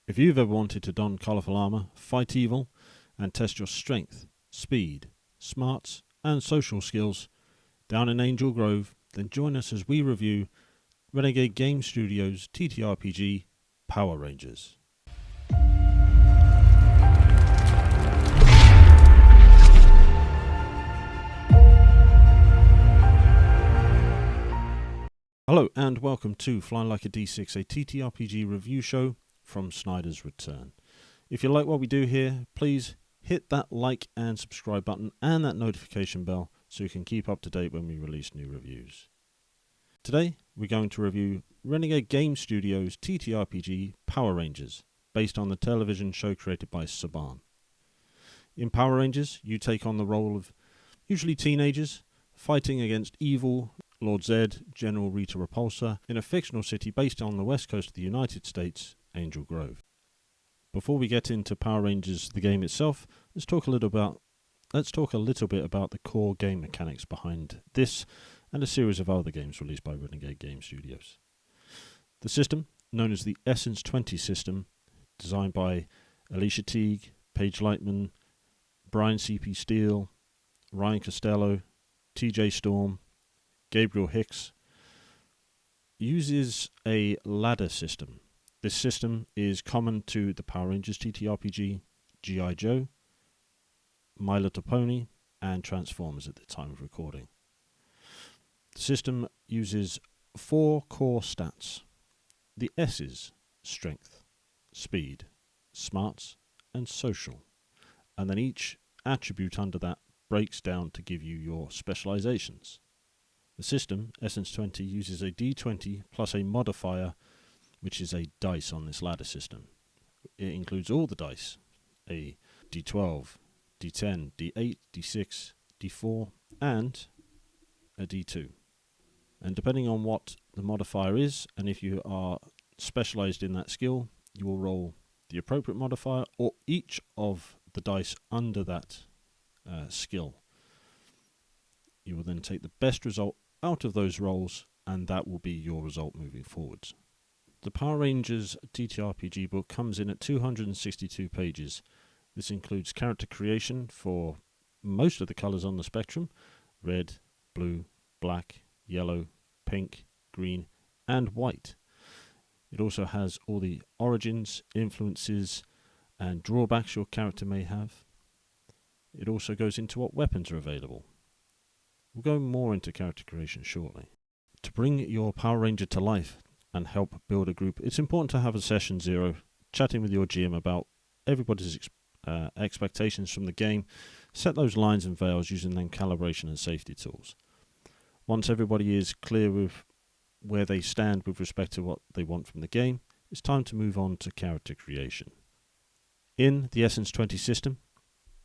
If you've ever wanted to don colourful armour, fight evil, and test your strength, speed, smarts, and social skills down in Angel Grove, then join us as we review Renegade Game Studios' TTRPG Power Rangers. Hello and welcome to Fly Like a D6, a TTRPG review show from Snyder's Return. If you like what we do here, please hit that like and subscribe button and that notification bell so you can keep up to date when we release new reviews. Today we're going to review Renegade Game Studios' TTRPG Power Rangers, based on the television show created by Saban. In Power Rangers, you take on the role of usually teenagers fighting against evil Lord Zed, General Rita Repulsa, in a fictional city based on the west coast of the United States, Angel Grove. Before we get into Power Rangers, the game itself, let's talk a little bit about the core game mechanics behind this and a series of other games released by Renegade Game Studios. The system, known as the Essence 20 system, designed by Alicia Teague, Paige Lightman, Brian C.P. Steele, Ryan Costello, T.J. Storm, Gabriel Hicks, uses a ladder system. This system is common to the Power Rangers TTRPG, G.I. Joe, My Little Pony, and Transformers at the time of recording. The system uses 4 core stats. The S's: strength, speed, smarts, and social. And then each attribute under that breaks down to give you your specializations. The system, Essence 20, uses a D20 plus a modifier, which is a dice on this ladder system. It includes all the dice, a D12, D10, D8, D6, D4, and a D2. And depending on what the modifier is, and if you are specialized in that skill, you will roll the appropriate modifier or each of the dice under that skill. You will then take the best result out of those rolls, and that will be your result moving forwards. The Power Rangers TTRPG book comes in at 262 pages. This includes character creation for most of the colours on the spectrum: red, blue, black, yellow, pink, green, and white. It also has all the origins, influences, and drawbacks your character may have. It also goes into what weapons are available. We'll go more into character creation shortly. To bring your Power Ranger to life and help build a group, it's important to have a session 0, chatting with your GM about everybody's expectations from the game, set those lines and veils using then calibration and safety tools. Once everybody is clear with where they stand with respect to what they want from the game, it's time to move on to character creation. In the Essence 20 system,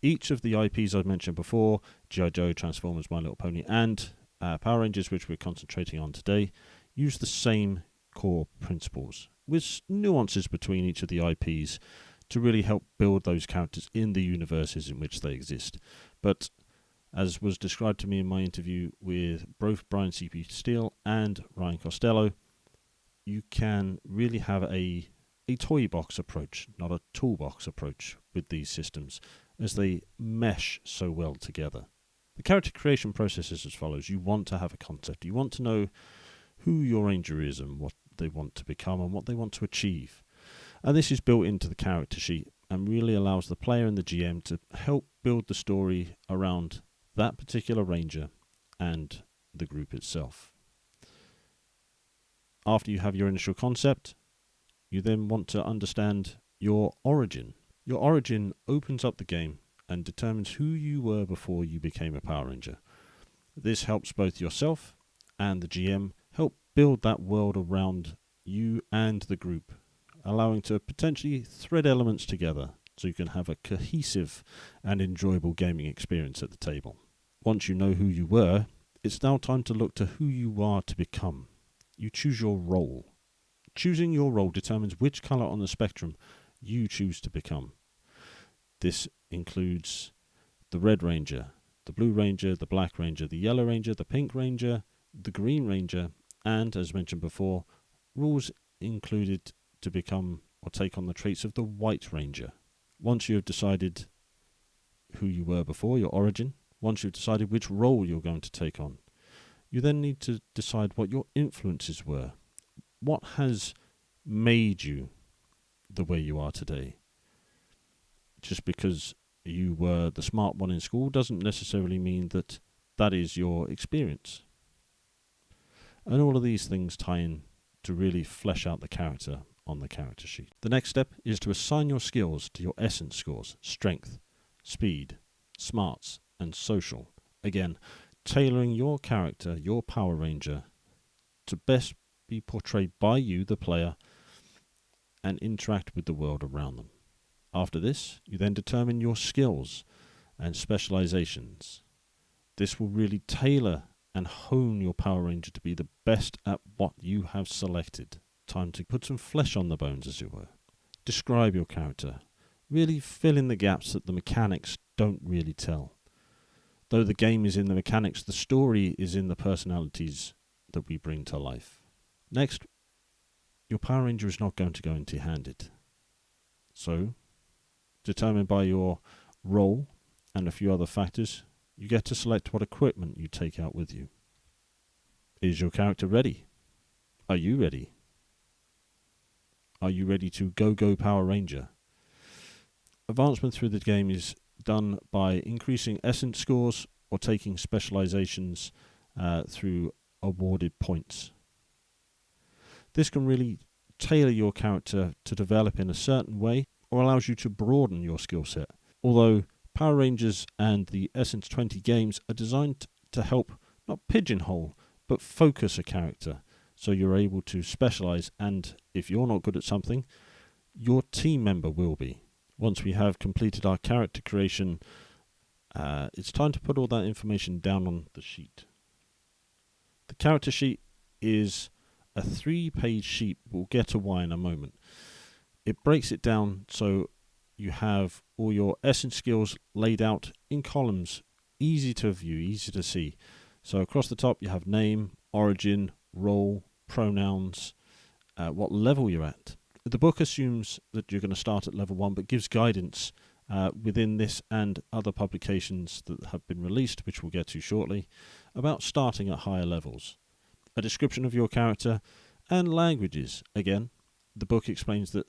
each of the IPs I've mentioned before, G.I. Joe, Transformers, My Little Pony, and Power Rangers, which we're concentrating on today, use the same core principles, with nuances between each of the IPs to really help build those characters in the universes in which they exist. But as was described to me in my interview with both Brian C.P. Steele and Ryan Costello, you can really have a toy box approach, not a toolbox approach with these systems, as they mesh so well together. The character creation process is as follows. You want to have a concept. You want to know who your ranger is and what they want to become and what they want to achieve. And this is built into the character sheet and really allows the player and the GM to help build the story around that particular ranger and the group itself. After you have your initial concept, you then want to understand your origin. Your origin opens up the game and determines who you were before you became a Power Ranger. This helps both yourself and the GM help build that world around you and the group, allowing to potentially thread elements together so you can have a cohesive and enjoyable gaming experience at the table. Once you know who you were, it's now time to look to who you are to become. You choose your role. Choosing your role determines which colour on the spectrum you choose to become. This includes the Red Ranger, the Blue Ranger, the Black Ranger, the Yellow Ranger, the Pink Ranger, the Green Ranger, and, as mentioned before, rules included to become or take on the traits of the White Ranger. Once you have decided who you were before, your origin, once you've decided which role you're going to take on, you then need to decide what your influences were. What has made you the way you are today? Just because you were the smart one in school doesn't necessarily mean that that is your experience. And all of these things tie in to really flesh out the character on the character sheet. The next step is to assign your skills to your essence scores: strength, speed, smarts, and social. Again, tailoring your character, your Power Ranger, to best be portrayed by you, the player, and interact with the world around them. After this, you then determine your skills and specializations. This will really tailor and hone your Power Ranger to be the best at what you have selected. Time to put some flesh on the bones, as it were. Describe your character. Really fill in the gaps that the mechanics don't really tell. Though the game is in the mechanics, the story is in the personalities that we bring to life. Next, your Power Ranger is not going to go empty-handed. So, determined by your role and a few other factors, you get to select what equipment you take out with you. Is your character ready? Are you ready? Are you ready to go Power Ranger? Advancement through the game is done by increasing essence scores or taking specializations through awarded points. This can really tailor your character to develop in a certain way, or allows you to broaden your skill set. Although Power Rangers and the Essence 20 games are designed to help not pigeonhole, but focus a character, so you're able to specialize, and if you're not good at something, your team member will be. Once we have completed our character creation, it's time to put all that information down on the sheet. The character sheet is a 3-page sheet. We'll get to why in a moment. It breaks it down so you have all your essence skills laid out in columns, easy to view, easy to see. So across the top you have name, origin, role, pronouns, what level you're at. The book assumes that you're going to start at level 1, but gives guidance within this and other publications that have been released, which we'll get to shortly, about starting at higher levels. A description of your character and languages. Again, the book explains that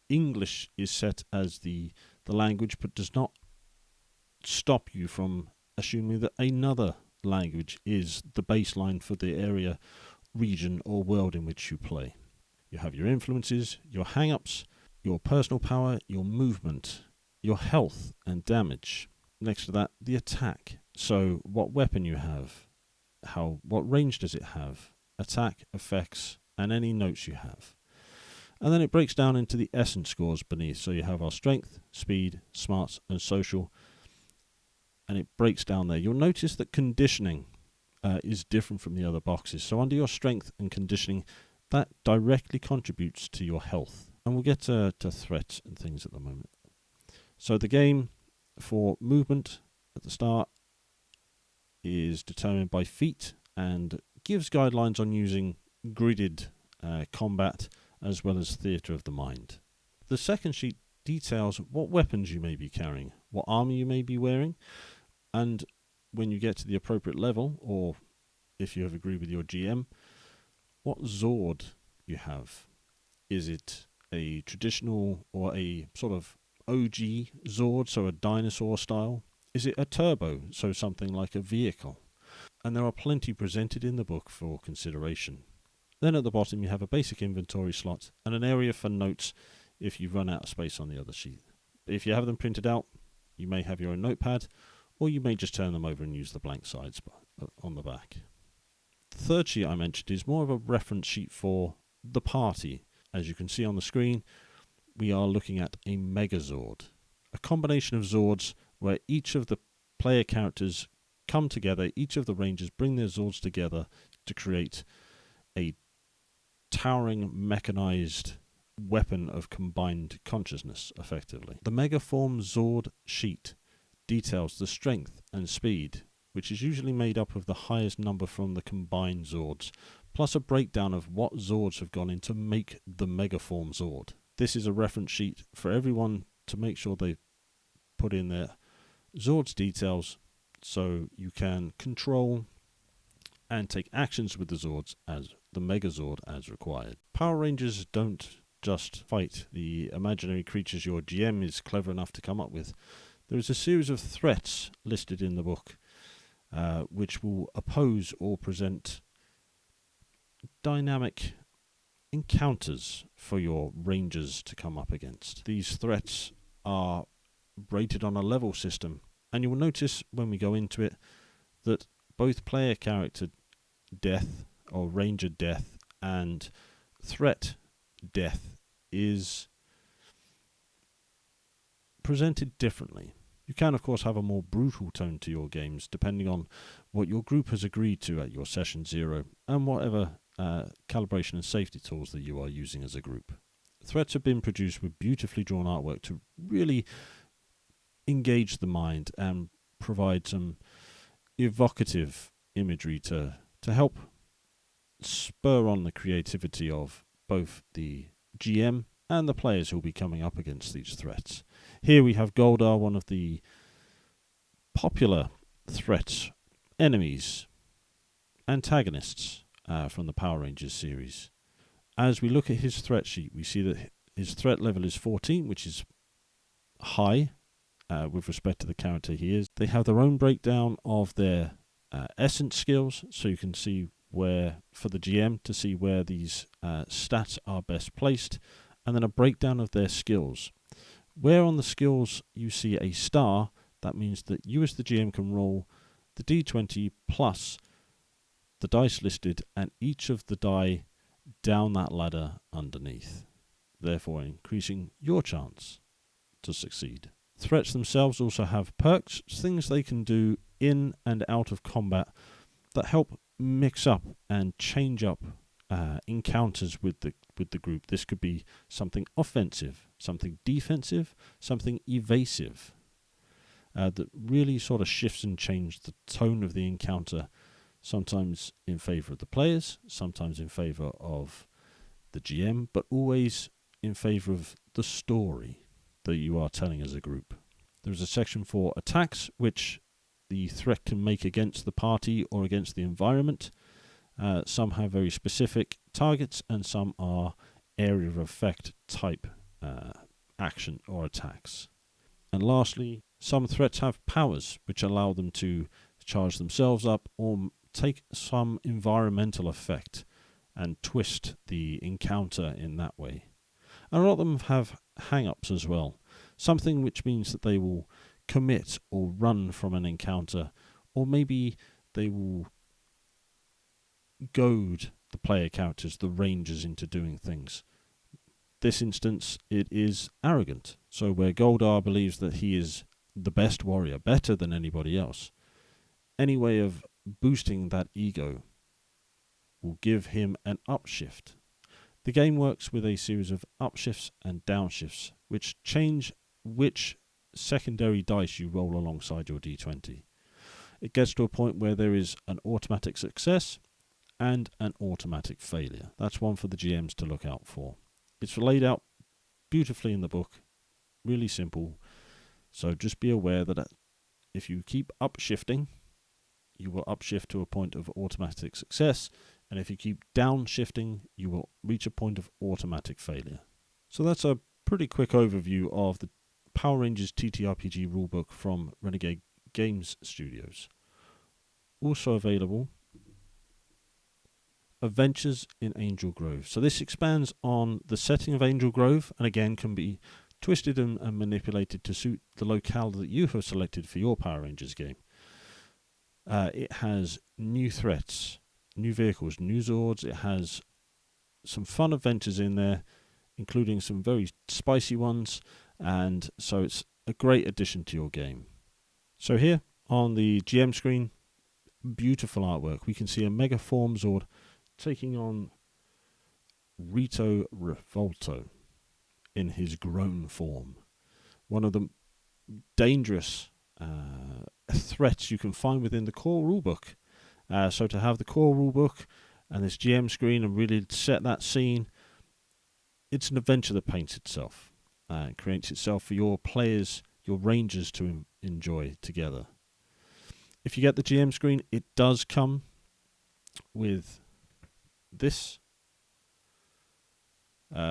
English is set as the language, but does not stop you from assuming that another language is the baseline for the area, region, or world in which you play. You have your influences, your hang-ups, your personal power, your movement, your health and damage. Next to that, the attack. So what weapon you have, what range does it have, attack, effects, and any notes you have. And then it breaks down into the essence scores beneath. So you have our strength, speed, smarts, and social. And it breaks down there. You'll notice that conditioning is different from the other boxes. So under your strength and conditioning, that directly contributes to your health. And we'll get to threats and things at the moment. So the game for movement at the start is determined by feat and gives guidelines on using gridded combat as well as theatre of the mind. The second sheet details what weapons you may be carrying, what armour you may be wearing, and when you get to the appropriate level, or if you have agreed with your GM, what Zord you have. Is it a traditional or a sort of OG Zord, so a dinosaur style? Is it a turbo, so something like a vehicle? And there are plenty presented in the book for consideration. Then at the bottom you have a basic inventory slot and an area for notes if you run out of space on the other sheet. If you have them printed out, you may have your own notepad, or you may just turn them over and use the blank sides on the back. The third sheet I mentioned is more of a reference sheet for the party. As you can see on the screen, we are looking at a Megazord, a combination of Zords where each of the player characters come together, each of the Rangers bring their Zords together to create a towering mechanized weapon of combined consciousness, effectively. The Megaform Zord sheet details the strength and speed, which is usually made up of the highest number from the combined Zords, plus a breakdown of what Zords have gone in to make the Megaform Zord. This is a reference sheet for everyone to make sure they put in their Zord's details so you can control and take actions with the Zords as the Megazord as required. Power Rangers don't just fight the imaginary creatures your GM is clever enough to come up with. There is a series of threats listed in the book which will oppose or present dynamic encounters for your Rangers to come up against. These threats are rated on a level system, and you will notice when we go into it that both player character death or Ranger death and threat death is presented differently. You can of course have a more brutal tone to your games depending on what your group has agreed to at your session 0 and whatever calibration and safety tools that you are using as a group. Threats have been produced with beautifully drawn artwork to really engage the mind and provide some evocative imagery to help spur on the creativity of both the GM and the players who will be coming up against these threats. Here we have Goldar, one of the popular threats, enemies, antagonists from the Power Rangers series. As we look at his threat sheet, we see that his threat level is 14, which is high with respect to the character he is. They have their own breakdown of their essence skills, so you can see where, for the GM, to see where these stats are best placed, and then a breakdown of their skills. Where on the skills you see a star, that means that you as the GM can roll the d20 plus the dice listed and each of the die down that ladder underneath, therefore increasing your chance to succeed. Threats themselves also have perks, things they can do in and out of combat that help mix up and change up encounters with the group. This could be something offensive, something defensive, something evasive that really sort of shifts and changes the tone of the encounter, sometimes in favour of the players, sometimes in favour of the GM, but always in favour of the story that you are telling as a group. There's a section for attacks, which the threat can make against the party or against the environment. Some have very specific targets and some are area of effect type action or attacks. And lastly, some threats have powers which allow them to charge themselves up or take some environmental effect and twist the encounter in that way. And a lot of them have hang-ups as well, something which means that they will commit or run from an encounter, or maybe they will goad the player characters, the Rangers, into doing things. This instance, it is arrogant. So where Goldar believes that he is the best warrior, better than anybody else, any way of boosting that ego will give him an upshift. The game works with a series of upshifts and downshifts, which change which secondary dice you roll alongside your d20. It gets to a point where there is an automatic success and an automatic failure. That's one for the GMs to look out for. It's laid out beautifully in the book, really simple. So just be aware that if you keep upshifting, you will upshift to a point of automatic success, and if you keep downshifting, you will reach a point of automatic failure. So that's a pretty quick overview of the Power Rangers TTRPG rulebook from Renegade Games Studios. Also available, Adventures in Angel Grove. So this expands on the setting of Angel Grove, and again can be twisted and manipulated to suit the locale that you have selected for your Power Rangers game. It has new threats, new vehicles, new Zords. It has some fun adventures in there, including some very spicy ones, and so it's a great addition to your game. So here on the GM screen, beautiful artwork. We can see a Mega Form Zord taking on Rito Revolto in his grown form. One of the dangerous threats you can find within the core rulebook. So to have the core rulebook and this GM screen and really set that scene, it's an adventure that paints itself and creates itself for your players, your rangers to enjoy together. If you get the GM screen, it does come with this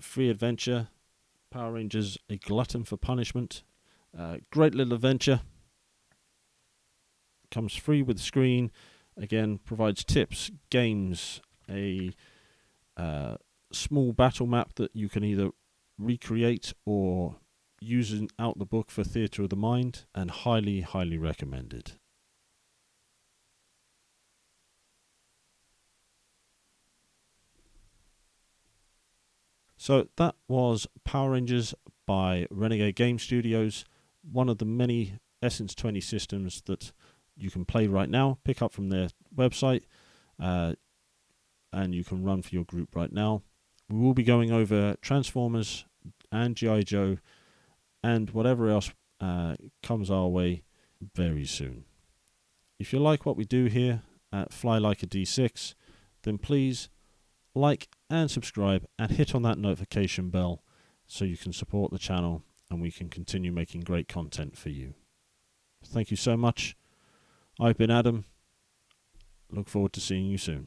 free adventure, Power Rangers, A Glutton for Punishment. Great little adventure. Comes free with the screen. Again, provides tips, games, a small battle map that you can either recreate or use out the book for Theatre of the Mind, and highly, highly recommended. So that was Power Rangers by Renegade Game Studios, one of the many Essence 20 systems that you can play right now. Pick up from their website, and you can run for your group right now. We will be going over Transformers and G.I. Joe and whatever else comes our way very soon. If you like what we do here at Fly Like a D6, then please like and subscribe and hit on that notification bell so you can support the channel and we can continue making great content for you. Thank you so much. I've been Adam. Look forward to seeing you soon.